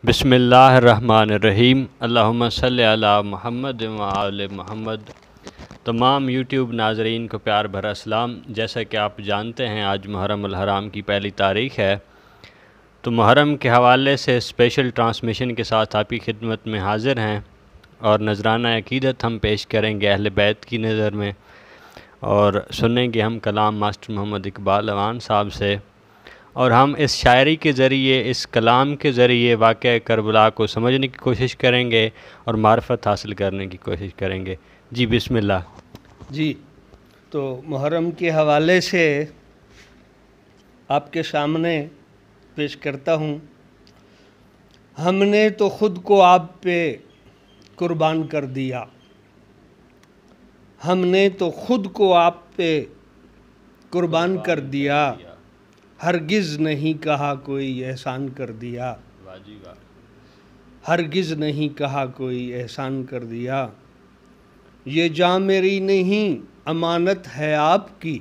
بسم اللہ الرحمن الرحیم۔ اللہم صلی علی محمد و آل محمد۔ تمام یوٹیوب ناظرین کو پیار بھرا سلام۔ جیسا کہ آپ جانتے ہیں آج محرم الحرام کی پہلی تاریخ ہے، تو محرم کے حوالے سے اسپیشل ٹرانسمیشن کے ساتھ آپ کی خدمت میں حاضر ہیں اور نذرانہ عقیدت ہم پیش کریں گے اہل بیت کی نظر میں، اور سنیں گے ہم کلام ماسٹر محمد اقبال اوان صاحب سے، اور ہم اس شاعری کے ذریعے، اس کلام کے ذریعے واقعہ کربلا کو سمجھنے کی کوشش کریں گے اور معرفت حاصل کرنے کی کوشش کریں گے۔ جی بسم اللہ۔ جی، تو محرم کے حوالے سے آپ کے سامنے پیش کرتا ہوں۔ ہم نے تو خود کو آپ پہ قربان کر دیا، ہم نے تو خود کو آپ پہ قربان کر دیا، ہرگز نہیں کہا کوئی احسان کر دیا، ہرگز نہیں کہا کوئی احسان کر دیا۔ یہ جاں میری نہیں امانت ہے آپ کی،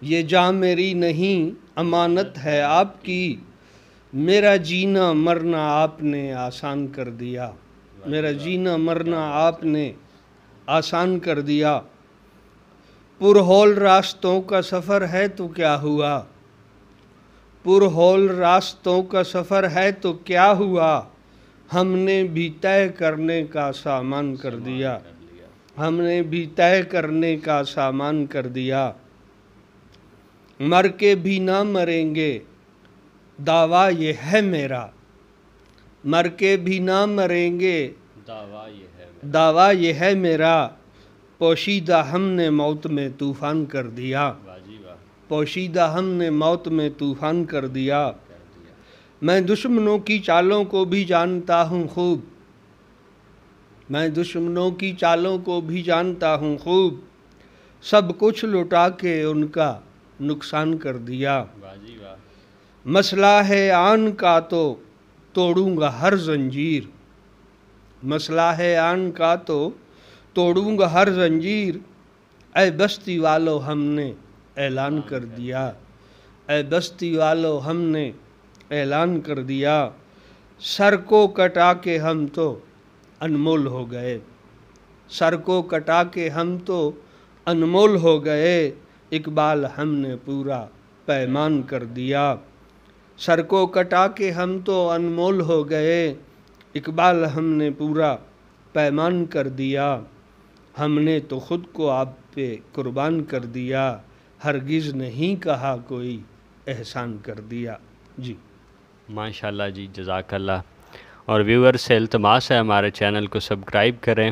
یہ جاں میری نہیں امانت ہے آپ کی، میرا جینا مرنا آپ نے آسان کر دیا، میرا جینا مرنا آپ نے آسان کر دیا۔ پرہول راستوں کا سفر ہے تو کیا ہوا، پرہول راستوں کا سفر ہے تو کیا ہوا، ہم نے بھی طے کرنے کا سامان کر دیا، ہم نے بھی طے کرنے کا سامان کر دیا۔ مر کے بھی نہ مریں گے دعویٰ یہ ہے میرا، مر کے بھی نہ مریں گے دعویٰ یہ ہے میرا، پوشیدہ ہم نے موت میں طوفان کر دیا، پوشیدہ ہم نے موت میں طوفان کر دیا۔ میں دشمنوں کی چالوں کو بھی جانتا ہوں خوب، میں دشمنوں کی چالوں کو بھی جانتا ہوں خوب، سب کچھ لٹا کے ان کا نقصان کر دیا۔ مسئلہ ہے آن کا تو توڑوں گا ہر زنجیر، مسئلہ ہے آن کا تو توڑوں گا ہر زنجیر، اے بستی والو ہم نے اعلان کر دیا، اے بستی والو ہم نے اعلان کر دیا۔ سر کو کٹا کے ہم تو انمول ہو گئے، سر کو کٹا کے ہم تو انمول ہو گئے، اقبال ہم نے پورا پیمان کر دیا، سر کو کٹا کے ہم تو انمول ہو گئے، اقبال ہم نے پورا پیمان کر دیا۔ ہم نے تو خود کو آپ پہ قربان کر دیا، ہرگز نہیں کہا کوئی احسان کر دیا۔ جی ماشاءاللہ جی، جزاک اللہ۔ اور ویور سے التماس ہے ہمارے چینل کو سبسکرائب کریں،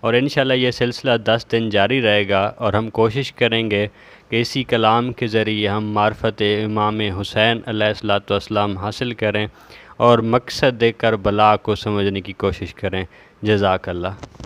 اور انشاءاللہ یہ سلسلہ 10 دن جاری رہے گا، اور ہم کوشش کریں گے کہ اسی کلام کے ذریعے ہم معرفت امام حسین علیہ السلام حاصل کریں اور مقصد کربلا کو سمجھنے کی کوشش کریں۔ جزاک اللہ۔